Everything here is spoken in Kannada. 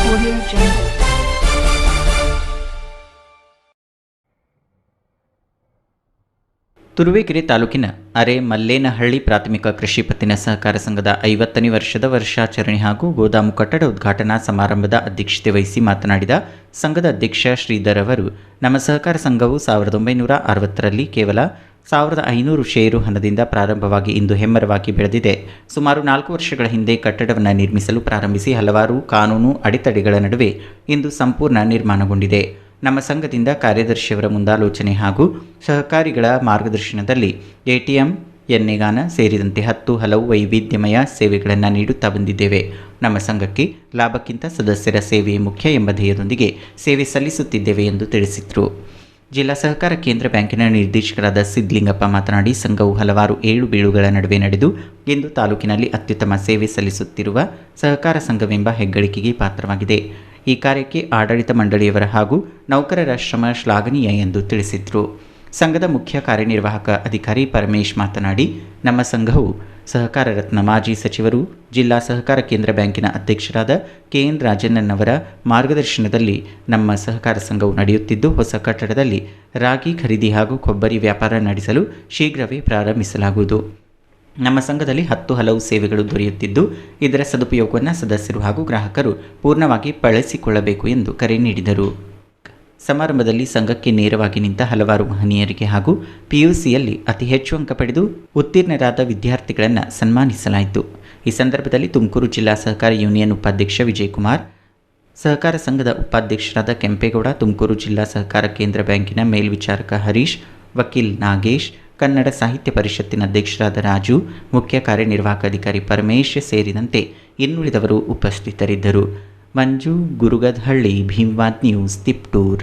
Audio Jungle. ತುರುವೇಕೆರೆ ತಾಲೂಕಿನ ಅರೆಮಲ್ಲೇನಹಳ್ಳಿ ಪ್ರಾಥಮಿಕ ಕೃಷಿ ಪತ್ತಿನ ಸಹಕಾರ ಸಂಘದ 50ನೇ ವರ್ಷದ ವರ್ಷಾಚರಣೆ ಹಾಗೂ ಗೋದಾಮು ಕಟ್ಟಡ ಉದ್ಘಾಟನಾ ಸಮಾರಂಭದ ಅಧ್ಯಕ್ಷತೆ ವಹಿಸಿ ಮಾತನಾಡಿದ ಸಂಘದ ಅಧ್ಯಕ್ಷ ಶ್ರೀಧರ್ ಅವರು, ನಮ್ಮ ಸಹಕಾರ ಸಂಘವು 1960ರಲ್ಲಿ ಕೇವಲ 1500 ಷೇರು ಹಣದಿಂದ ಪ್ರಾರಂಭವಾಗಿ ಇಂದು ಹೆಮ್ಮರವಾಗಿ ಬೆಳೆದಿದೆ. ಸುಮಾರು 4 ವರ್ಷಗಳ ಹಿಂದೆ ಕಟ್ಟಡವನ್ನು ನಿರ್ಮಿಸಲು ಪ್ರಾರಂಭಿಸಿ ಹಲವಾರು ಕಾನೂನು ಅಡೆತಡೆಗಳ ನಡುವೆ ಇಂದು ಸಂಪೂರ್ಣ ನಿರ್ಮಾಣಗೊಂಡಿದೆ. ನಮ್ಮ ಸಂಘದಿಂದ ಕಾರ್ಯದರ್ಶಿಯವರ ಮುಂದಾಲೋಚನೆ ಹಾಗೂ ಸಹಕಾರಿಗಳ ಮಾರ್ಗದರ್ಶನದಲ್ಲಿ ATM, ಎಣ್ಣೆಗಾನ ಸೇರಿದಂತೆ 10 ಹಲವು ವೈವಿಧ್ಯಮಯ ಸೇವೆಗಳನ್ನು ನೀಡುತ್ತಾ ಬಂದಿದ್ದೇವೆ. ನಮ್ಮ ಸಂಘಕ್ಕೆ ಲಾಭಕ್ಕಿಂತ ಸದಸ್ಯರ ಸೇವೆಯೇ ಮುಖ್ಯ ಎಂಬ ಧ್ಯೇಯದೊಂದಿಗೆ ಸೇವೆ ಸಲ್ಲಿಸುತ್ತಿದ್ದೇವೆ ಎಂದು ತಿಳಿಸಿದರು. ಜಿಲ್ಲಾ ಸಹಕಾರ ಕೇಂದ್ರ ಬ್ಯಾಂಕಿನ ನಿರ್ದೇಶಕರಾದ ಸಿದ್ಲಿಂಗಪ್ಪ ಮಾತನಾಡಿ, ಸಂಘವು ಹಲವಾರು ಏಳುಬೀಳುಗಳ ನಡುವೆ ನಡೆದು ಇಂದು ತಾಲೂಕಿನಲ್ಲಿ ಅತ್ಯುತ್ತಮ ಸೇವೆ ಸಲ್ಲಿಸುತ್ತಿರುವ ಸಹಕಾರ ಸಂಘವೆಂಬ ಹೆಗ್ಗಳಿಕೆಗೆ ಪಾತ್ರವಾಗಿದೆ. ಈ ಕಾರ್ಯಕ್ಕೆ ಆಡಳಿತ ಮಂಡಳಿಯವರ ಹಾಗೂ ನೌಕರರ ಶ್ರಮ ಶ್ಲಾಘನೀಯ ಎಂದು ತಿಳಿಸಿದರು. ಸಂಘದ ಮುಖ್ಯ ಕಾರ್ಯನಿರ್ವಾಹಕ ಅಧಿಕಾರಿ ಪರಮೇಶ್ ಮಾತನಾಡಿ, ನಮ್ಮ ಸಂಘವು ಸಹಕಾರ ರತ್ನ ಮಾಜಿ ಸಚಿವರು, ಜಿಲ್ಲಾ ಸಹಕಾರ ಕೇಂದ್ರ ಬ್ಯಾಂಕಿನ ಅಧ್ಯಕ್ಷರಾದ KN ರಾಜಣ್ಣನವರ ಮಾರ್ಗದರ್ಶನದಲ್ಲಿ ನಮ್ಮ ಸಹಕಾರ ಸಂಘವು ನಡೆಯುತ್ತಿದ್ದು, ಹೊಸ ಕಟ್ಟಡದಲ್ಲಿ ರಾಗಿ ಖರೀದಿ ಹಾಗೂ ಕೊಬ್ಬರಿ ವ್ಯಾಪಾರ ನಡೆಸಲು ಶೀಘ್ರವೇ ಪ್ರಾರಂಭಿಸಲಾಗುವುದು. ನಮ್ಮ ಸಂಘದಲ್ಲಿ 10 ಹಲವು ಸೇವೆಗಳು ದೊರೆಯುತ್ತಿದ್ದು, ಇದರ ಸದುಪಯೋಗವನ್ನು ಸದಸ್ಯರು ಹಾಗೂ ಗ್ರಾಹಕರು ಪೂರ್ಣವಾಗಿ ಬಳಸಿಕೊಳ್ಳಬೇಕು ಎಂದು ಕರೆ ನೀಡಿದರು. ಸಮಾರಂಭದಲ್ಲಿ ಸಂಘಕ್ಕೆ ನೇರವಾಗಿ ನಿಂತ ಹಲವಾರು ಮಹನೀಯರಿಗೆ ಹಾಗೂ PUCಯಲ್ಲಿ ಅತಿ ಹೆಚ್ಚು ಅಂಕ ಪಡೆದು ಉತ್ತೀರ್ಣರಾದ ವಿದ್ಯಾರ್ಥಿಗಳನ್ನು ಸನ್ಮಾನಿಸಲಾಯಿತು. ಈ ಸಂದರ್ಭದಲ್ಲಿ ತುಮಕೂರು ಜಿಲ್ಲಾ ಸಹಕಾರ ಯೂನಿಯನ್ ಉಪಾಧ್ಯಕ್ಷ ವಿಜಯಕುಮಾರ್, ಸಹಕಾರ ಸಂಘದ ಉಪಾಧ್ಯಕ್ಷರಾದ ಕೆಂಪೇಗೌಡ, ತುಮಕೂರು ಜಿಲ್ಲಾ ಸಹಕಾರ ಕೇಂದ್ರ ಬ್ಯಾಂಕಿನ ಮೇಲ್ವಿಚಾರಕ ಹರೀಶ್, ವಕೀಲ್ ನಾಗೇಶ್, ಕನ್ನಡ ಸಾಹಿತ್ಯ ಪರಿಷತ್ತಿನ ಅಧ್ಯಕ್ಷರಾದ ರಾಜು, ಮುಖ್ಯ ಕಾರ್ಯನಿರ್ವಾಹಕ ಅಧಿಕಾರಿ ಪರಮೇಶ್ ಸೇರಿದಂತೆ ಇನ್ನುಳಿದವರು ಉಪಸ್ಥಿತರಿದ್ದರು. ಮಂಜು ಗುರುಗದಹಳ್ಳಿ, ಭೀಮ್ವಾದ್ ನ್ಯೂಸ್, ತಿಪ್ಟೂರ್.